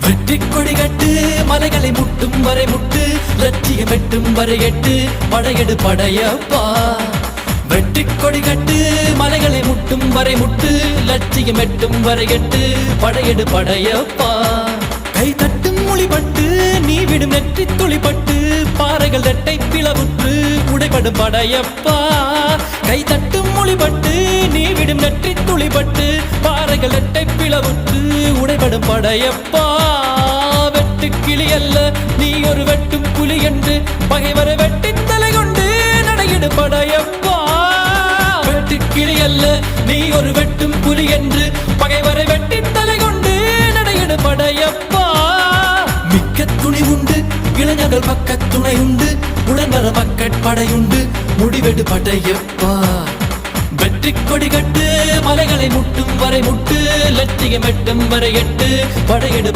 வெற்றி கொடி கட்டு மலைகளை முட்டும் வரை முட்டு லட்சியம் எட்டும் வரை எட்டு படையெடு படையப்பா வெற்றி கொடி கட்டு மலைகளை முட்டும் வரை முட்டு லட்சியம் எட்டும் வரை எட்டு படையெடு படையப்பா கை தட்டும் மொழிபட்டு நீ விடும் நெற்றி துளிப்பட்டு பாறைகள் ரெட்டை பிளவுற்று உடைபடும் படையப்பா கை தட்டும் மொழிபட்டு நீ விடும் நெற்றி துளிப்பட்டு பாறைகள் ரெட்டை பிளவுற்று உடைபடும் படையப்பா வெட்டு கிளி அல்ல நீ ஒரு வெட்டும் புலி என்று பகைவரை வெட்டி தலை கொண்டு நடையிடு படையப்பா வெட்டு கிளி அல்ல நீ ஒரு வெட்டும் புலி என்று பகைவரை வெட்டி தலை கொண்டு நடையிடு படையப்பா மிக்க துணி உண்டு இளைஞர்கள் பக்க துணை உண்டு உடன்வர மக்கட்படையுண்டு முடிவெடு படையப்பா வெற்றி கொடி கட்டு மலைகளை முட்டும் வரை முட்டு லட்சியம் எட்டும் வரை எட்டு படையெடு